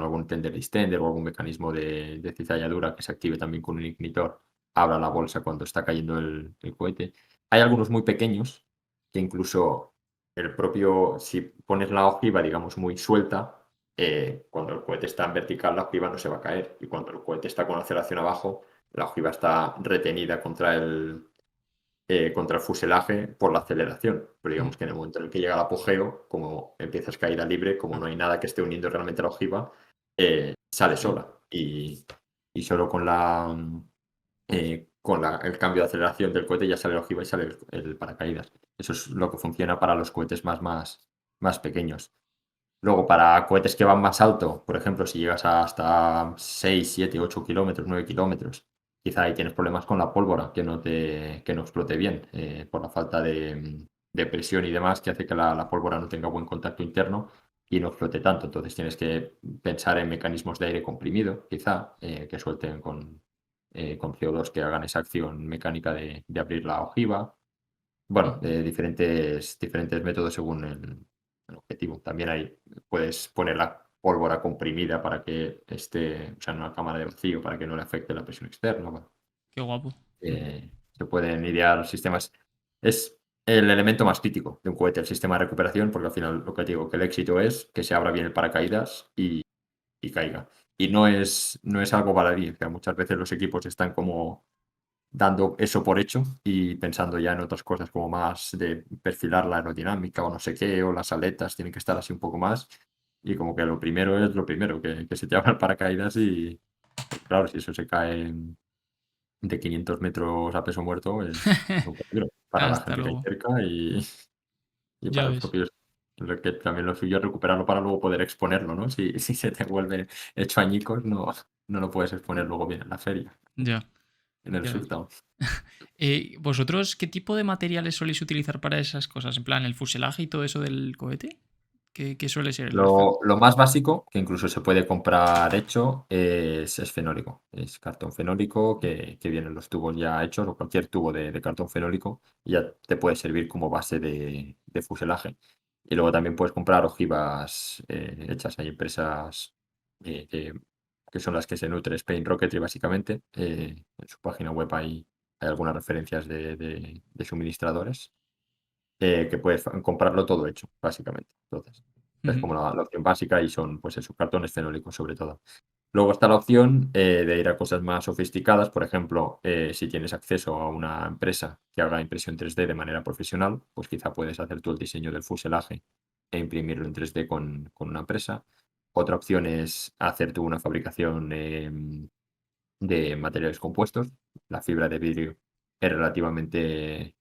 algún tender distender o algún mecanismo de cizalladura que se active también con un ignitor, abra la bolsa cuando está cayendo el cohete. Hay algunos muy pequeños que incluso si pones la ojiva, digamos, muy suelta, cuando el cohete está en vertical, la ojiva no se va a caer. Y cuando el cohete está con aceleración abajo, la ojiva está retenida contra el fuselaje por la aceleración. Pero Ujú. digamos que en el momento en el que llega el apogeo, como empiezas caída libre, como Ah, no hay nada que esté uniendo realmente a la ojiva, sale sí. sola. Y solo el cambio de aceleración del cohete ya sale la ojiva y sale el paracaídas. Eso es lo que funciona para los cohetes más pequeños. Luego, para cohetes que van más alto, por ejemplo, si llegas hasta 6 7 8 kilómetros, 9 kilómetros, quizá ahí tienes problemas con la pólvora, que no explote bien, por la falta de presión y demás, que hace que la pólvora no tenga buen contacto interno y no explote tanto. Entonces tienes que pensar en mecanismos de aire comprimido, quizá, que suelten con CO2 que hagan esa acción mecánica de abrir la ojiva. Bueno, Ujú. diferentes métodos según el objetivo. También puedes poner la pólvora comprimida para que esté, o sea, en una cámara de vacío para que no le afecte la presión externa. Bueno, Qué guapo. Ujú. se pueden idear sistemas. Es el elemento más crítico de un cohete, el sistema de recuperación, porque al final lo que te digo, que el éxito es que se abra bien el paracaídas y caiga. Y no es algo baladí, o sea, muchas veces los equipos están como dando eso por hecho y pensando ya en otras cosas como más de perfilar la aerodinámica o no sé qué, o las aletas tienen que estar así un poco más. Y como que lo primero es lo primero, que se te abra el paracaídas y, pues claro, si eso se cae de 500 metros a peso muerto es un peligro para la Hasta gente que hay luego. cerca y Ya para los ves. propios. Lo que también lo suyo es recuperarlo para luego poder exponerlo, ¿no? Si se te vuelve hecho añicos, no lo puedes exponer luego bien en la feria, Ya, en el ya. shutdown. ¿Vosotros qué tipo de materiales soléis utilizar para esas cosas? En plan, el fuselaje y todo eso del cohete. ¿Qué suele ser el Lo más básico, que incluso se puede comprar hecho, es fenólico. Es cartón fenólico que vienen los tubos ya hechos o cualquier tubo de cartón fenólico y ya te puede servir como base de fuselaje. Y luego también puedes comprar ojivas hechas. Hay empresas eh, que, que son las que se nutre Spain Rocketry básicamente. En su página web hay algunas referencias de suministradores que puedes comprarlo todo hecho, básicamente. Entonces, es Ujú. como la opción básica y son, pues esos cartones fenólicos sobre todo. Luego está la opción de ir a cosas más sofisticadas, por ejemplo, si tienes acceso a una empresa que haga impresión 3D de manera profesional, pues quizá puedes hacer tú el diseño del fuselaje e imprimirlo en 3D con una empresa. Otra opción es hacer tú una fabricación de materiales compuestos. La fibra de vidrio es relativamente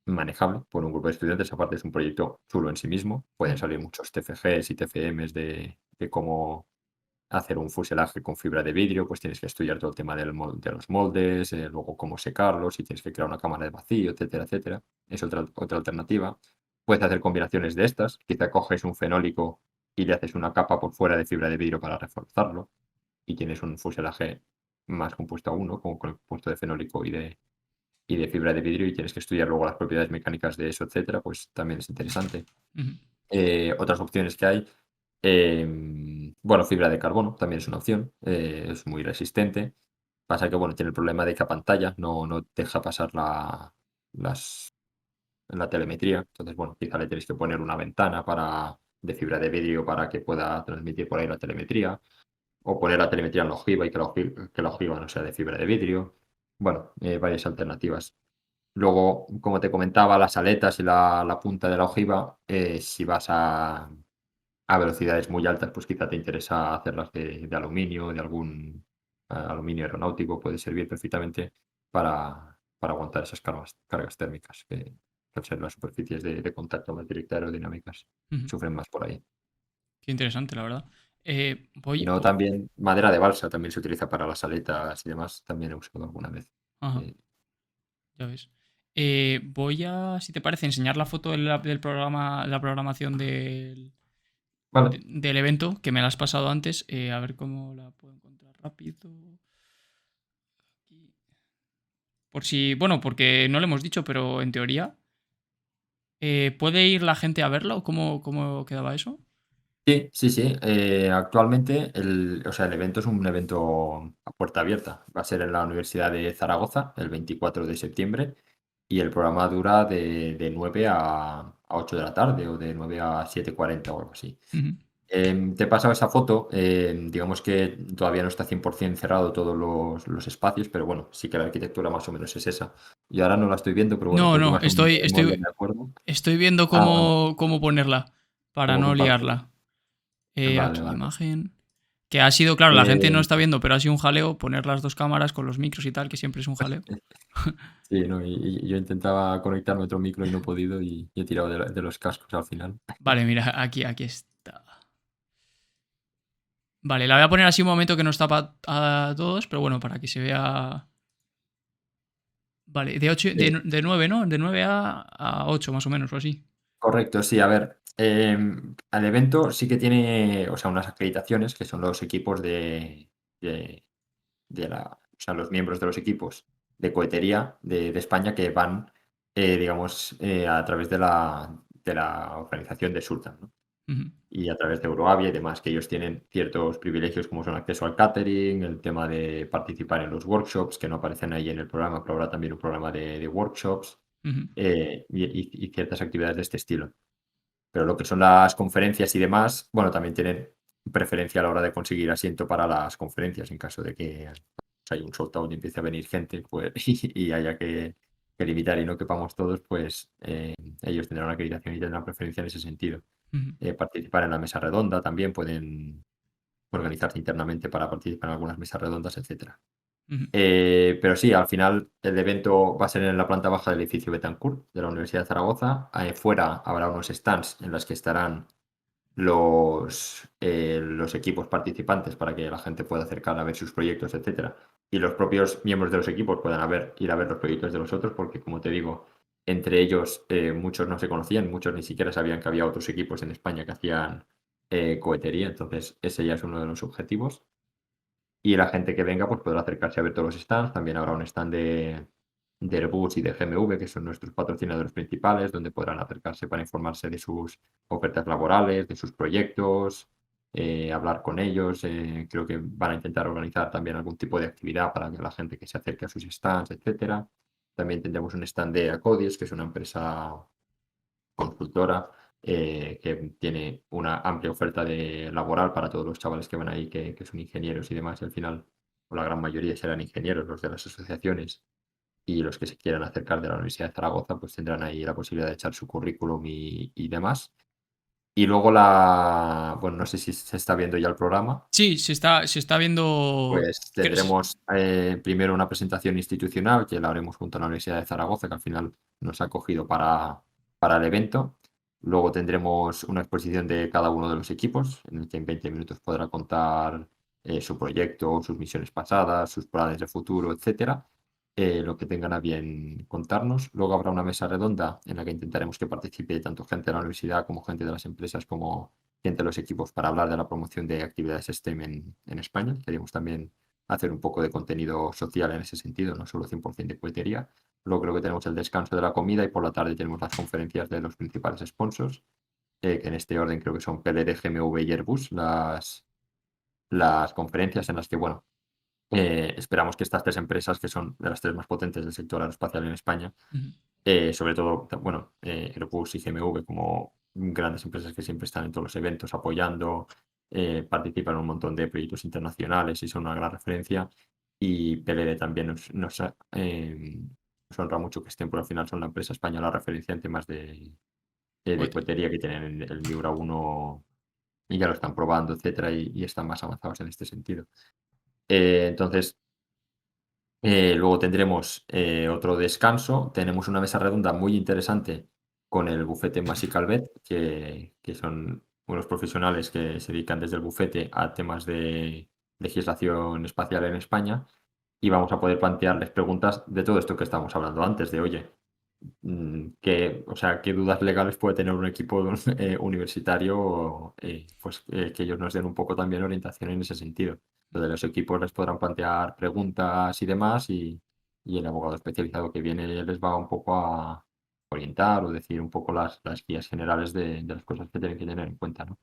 manejable por un grupo de estudiantes. Aparte, es un proyecto chulo en sí mismo. Pueden Ujú, salir muchos TFGs y TFMs de cómo hacer un fuselaje con fibra de vidrio, pues tienes que estudiar todo el tema de los moldes, luego cómo secarlos, y tienes que crear una cámara de vacío, etcétera, etcétera. Es otra alternativa. Puedes hacer combinaciones de estas. Quizá coges un fenólico y le haces una capa por fuera de fibra de vidrio para reforzarlo y tienes un fuselaje más compuesto aún, ¿no? Como con el compuesto de fenólico y de fibra de vidrio y tienes que estudiar luego las propiedades mecánicas de eso, etcétera, pues también es interesante. ujú, Otras opciones que hay, bueno, fibra de carbono también es una opción, es muy resistente. Pasa que, bueno, tiene el problema de que a pantalla no deja pasar las la telemetría. Entonces, bueno, quizá le tienes que poner una ventana de fibra de vidrio para que pueda transmitir por ahí la telemetría, o poner la telemetría en la ojiva y que la ojiva no sea de fibra de vidrio. Bueno, varias alternativas. Luego, como te comentaba, las aletas y la punta de la ojiva, si vas a velocidades muy altas, pues quizá te interesa hacerlas de aluminio, de algún aluminio aeronáutico, puede servir perfectamente para aguantar esas cargas térmicas que al ser las superficies de contacto más directas aerodinámicas ujú. sufren más por ahí. Qué interesante, la verdad. Y no, también madera de balsa también se utiliza para las aletas y demás, también he usado alguna vez. Ajá, Eh, ya ves. Voy a, si te parece, enseñar la foto del programa, la programación vale, del evento, que me la has pasado antes. A ver cómo la puedo encontrar rápido. Aquí. Por si, bueno, porque no lo hemos dicho, pero en teoría, ¿puede ir la gente a verlo? ¿Cómo quedaba eso? sí, sí, sí. Actualmente, o sea, el evento es un evento a puerta abierta. Va a ser en la Universidad de Zaragoza el 24 de septiembre y el programa dura de 9 a 8 de la tarde o de 9 a 7:40 o algo así. Ujú. Te he pasado esa foto. Digamos que todavía no está 100% cerrado todos los espacios, pero bueno, sí que la arquitectura más o menos es esa. Y ahora no la estoy viendo, pero bueno, No, creo que no, más o menos me acuerdo. estoy viendo Ah, vale, cómo ponerla para como no compartirlo. liarla. Vale, Aquí, vale. imagen. Que ha sido, claro, la gente no Eh, está viendo, pero ha sido un jaleo poner las dos cámaras con los micros y tal, que siempre es un jaleo. Sí, no, y yo intentaba conectarme a otro micro y no he podido y he tirado de los cascos al final. Vale, mira, aquí está. Vale, la voy a poner así un momento que nos tapa a todos, pero bueno, para que se vea. Vale, de 8, Eh, de 9, ¿no? De 9 a 8 más o menos, o así. Correcto, sí, a ver, al evento sí que tiene, o sea, unas acreditaciones que son los equipos de, o sea, los miembros de los equipos de cohetería de España que van, digamos, a través de la organización de Sultan, ¿no? Ujú, Y a través de Euroavia y demás, que ellos tienen ciertos privilegios como son acceso al catering, el tema de participar en los workshops, que no aparecen ahí en el programa, pero habrá también un programa de workshops, ujú, y ciertas actividades de este estilo. Pero lo que son las conferencias y demás, bueno, también tienen preferencia a la hora de conseguir asiento para las conferencias, en caso de que hay un sold out y empiece a venir gente, pues, y haya que limitar y no quepamos todos, pues ellos tendrán una acreditación y tendrán preferencia en ese sentido. ujú, Participar en la mesa redonda también, pueden organizarse internamente para participar en algunas mesas redondas, etcétera. ujú, Pero sí, al final el evento va a ser en la planta baja del edificio Betancourt de la Universidad de Zaragoza. Fuera habrá unos stands en los que estarán los equipos participantes para que la gente pueda acercar a ver sus proyectos, etcétera. Y los propios miembros de los equipos puedan ir a ver los proyectos de los otros, porque como te digo, entre ellos muchos no se conocían, muchos ni siquiera sabían que había otros equipos en España que hacían cohetería, entonces ese ya es uno de los objetivos. Y la gente que venga pues podrá acercarse a ver todos los stands. También habrá un stand de Airbus y de GMV, que son nuestros patrocinadores principales, donde podrán acercarse para informarse de sus ofertas laborales, de sus proyectos, hablar con ellos. Creo que van a intentar organizar también algún tipo de actividad para que la gente que se acerque a sus stands, etcétera. También tendremos un stand de Acodies, que es una empresa consultora que tiene una amplia oferta de laboral para todos los chavales que van ahí, que son ingenieros y demás, y al final, o la gran mayoría serán ingenieros, los de las asociaciones, y los que se quieran acercar de la Universidad de Zaragoza, pues tendrán ahí la posibilidad de echar su currículum y demás. Y luego bueno, no sé si se está viendo ya el programa. Sí, se está viendo. Pues tendremos primero una presentación institucional que la haremos junto a la Universidad de Zaragoza, que al final nos ha acogido para el evento. Luego tendremos una exposición de cada uno de los equipos, en el que en 20 minutos podrá contar su proyecto, sus misiones pasadas, sus planes de futuro, etcétera, lo que tengan a bien contarnos. Luego habrá una mesa redonda en la que intentaremos que participe tanto gente de la universidad como gente de las empresas como gente de los equipos para hablar de la promoción de actividades STEM en España. Queríamos también hacer un poco de contenido social en ese sentido, no solo 100% de cohetería. Luego creo que tenemos el descanso de la comida y por la tarde tenemos las conferencias de los principales sponsors, que en este orden creo que son PLD, GMV y Airbus, las conferencias en las que, bueno, esperamos que estas tres empresas, que son de las tres más potentes del sector aeroespacial en España, Ujú. sobre todo, bueno, Airbus y GMV como grandes empresas que siempre están en todos los eventos apoyando, participan en un montón de proyectos internacionales y son una gran referencia. Y PLD también nos honra mucho que estén, por al final son la empresa española referencia en temas de Cohetes. cohetería, que tienen el Miura 1 y ya lo están probando, etcétera, y están más avanzados en este sentido. Entonces, luego tendremos otro descanso. Tenemos una mesa redonda muy interesante con el bufete Mas y Calvet, que son unos profesionales que se dedican desde el bufete a temas de legislación espacial en España. Y vamos a poder plantearles preguntas de todo esto que estamos hablando antes, de oye, o sea, qué dudas legales puede tener un equipo universitario, pues que ellos nos den un poco también orientación en ese sentido. Donde los equipos les podrán plantear preguntas y demás, y el abogado especializado que viene les va un poco a orientar o decir un poco las guías generales de las cosas que tienen que tener en cuenta, ¿no?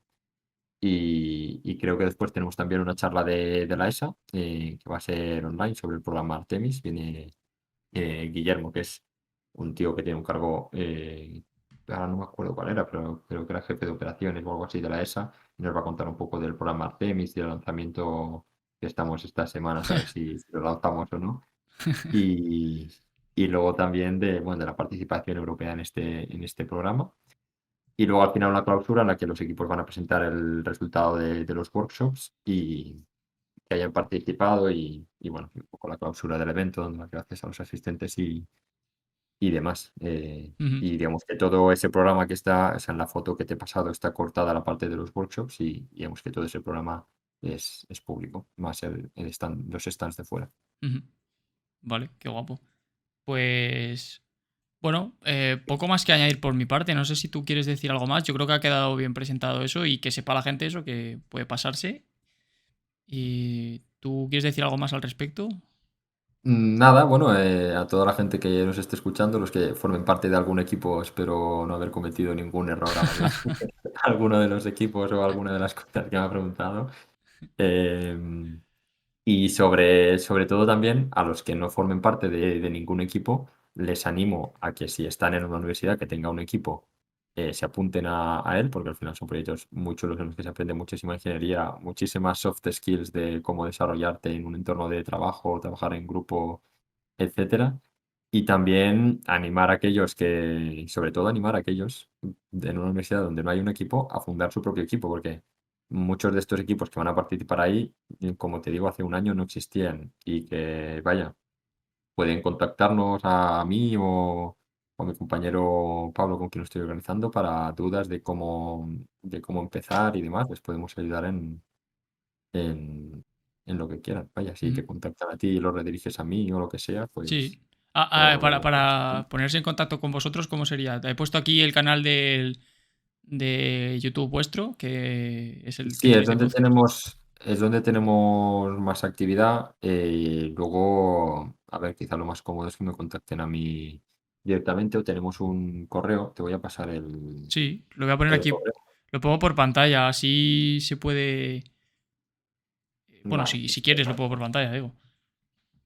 Y creo que después tenemos también una charla de la ESA, que va a ser online sobre el programa Artemis. Viene Guillermo, que es un tío que tiene un cargo, ahora no me acuerdo cuál era, pero creo que era jefe de operaciones o algo así de la ESA, y nos va a contar un poco del programa Artemis y del lanzamiento que estamos estas semanas, a ver si lo lanzamos o no. Y, y luego también bueno, de la participación europea en este programa. Y luego al final una clausura en la que los equipos van a presentar el resultado de los workshops y que hayan participado y bueno, un poco la clausura del evento, donde las gracias a los asistentes y demás. Ujú. Y digamos que todo ese programa que está, o sea, en la foto que te he pasado, está cortada la parte de los workshops y digamos que todo ese programa es público, más los stands de fuera. Ujú. Vale, qué guapo. Pues. Bueno, poco más que añadir por mi parte. No sé si tú quieres decir algo más. Yo creo que ha quedado bien presentado eso y que sepa la gente eso, que puede pasarse. ¿Y tú quieres decir algo más al respecto? Nada, bueno, a toda la gente que nos esté escuchando, los que formen parte de algún equipo, espero no haber cometido ningún error al hablar de alguno de los equipos o alguna de las cosas que me ha preguntado. Em, Y sobre todo también a los que no formen parte de ningún equipo, les animo a que si están en una universidad que tenga un equipo, se apunten a él, porque al final son proyectos muy chulos en los que se aprende muchísima ingeniería, muchísimas soft skills de cómo desarrollarte en un entorno de trabajo, trabajar en grupo, etcétera. Y también animar a aquellos sobre todo animar a aquellos en una universidad donde no hay un equipo, a fundar su propio equipo, porque muchos de estos equipos que van a participar ahí, como te digo, hace un año no existían y que, vaya, pueden contactarnos a mí o a mi compañero Pablo, con quien lo estoy organizando, para dudas de cómo empezar y demás. Les podemos ayudar en, en lo que quieran. Vaya, si Ujú. te contactan a ti y lo rediriges a mí o lo que sea, Sí. pues Para, lo... para ponerse en contacto con vosotros, ¿cómo sería? He puesto aquí el canal de YouTube vuestro, que es el que Sí, es tenéis de donde podcast. tenemos más actividad. Luego, a ver, quizá lo más cómodo es que me contacten a mí directamente o tenemos un correo. Te voy a pasar Sí, lo voy a poner el aquí. correo. Lo pongo por pantalla, así se puede. Bueno, Vale, si quieres, lo pongo por pantalla, digo.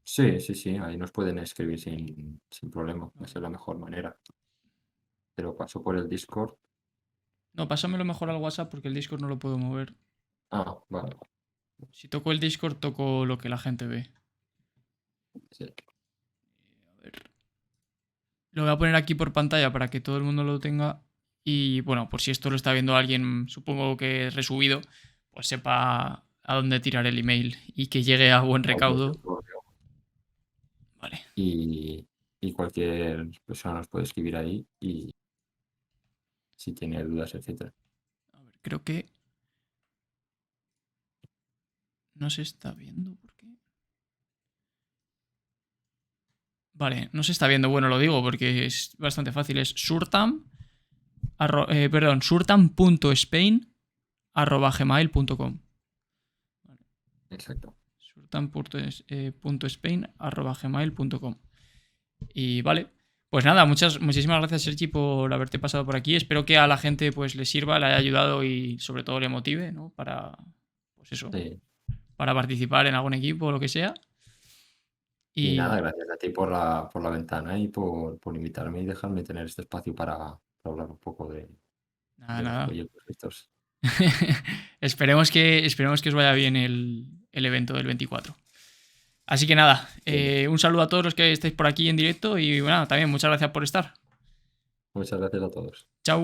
sí, sí, sí, ahí nos pueden escribir sin problema. Va a Vale. ser la mejor manera. Te lo paso por el Discord. No, pásamelo mejor al WhatsApp porque el Discord no lo puedo mover. Ah, vale. Si toco el Discord, toco lo que la gente ve. Sí. A ver. Lo voy a poner aquí por pantalla para que todo el mundo lo tenga. Y bueno, por si esto lo está viendo alguien, supongo que es resubido, pues sepa a dónde tirar el email y que llegue a buen recaudo. Vale. Y cualquier persona nos puede escribir ahí y si tiene dudas, etcétera. A ver, creo que no se está viendo. ¿Por qué? Vale, no se está viendo. Bueno, lo digo porque es bastante fácil. Es surtam.spain@gmail.com. Exacto. surtam.spain@gmail.com. Y vale, pues nada, muchísimas gracias Sergi por haberte pasado por aquí. Espero que a la gente pues le sirva, le haya ayudado y sobre todo le motive, ¿no? Para, pues eso, Sí. para participar en algún equipo o lo que sea. Y nada, Y gracias a ti por la ventana y por invitarme y dejarme tener este espacio para hablar un poco nada, de los nada. proyectos estos. esperemos que os vaya bien el evento del 24. Así que nada, Sí. un saludo a todos los que estáis por aquí en directo y bueno, también muchas gracias por estar. Muchas gracias a todos. Chao.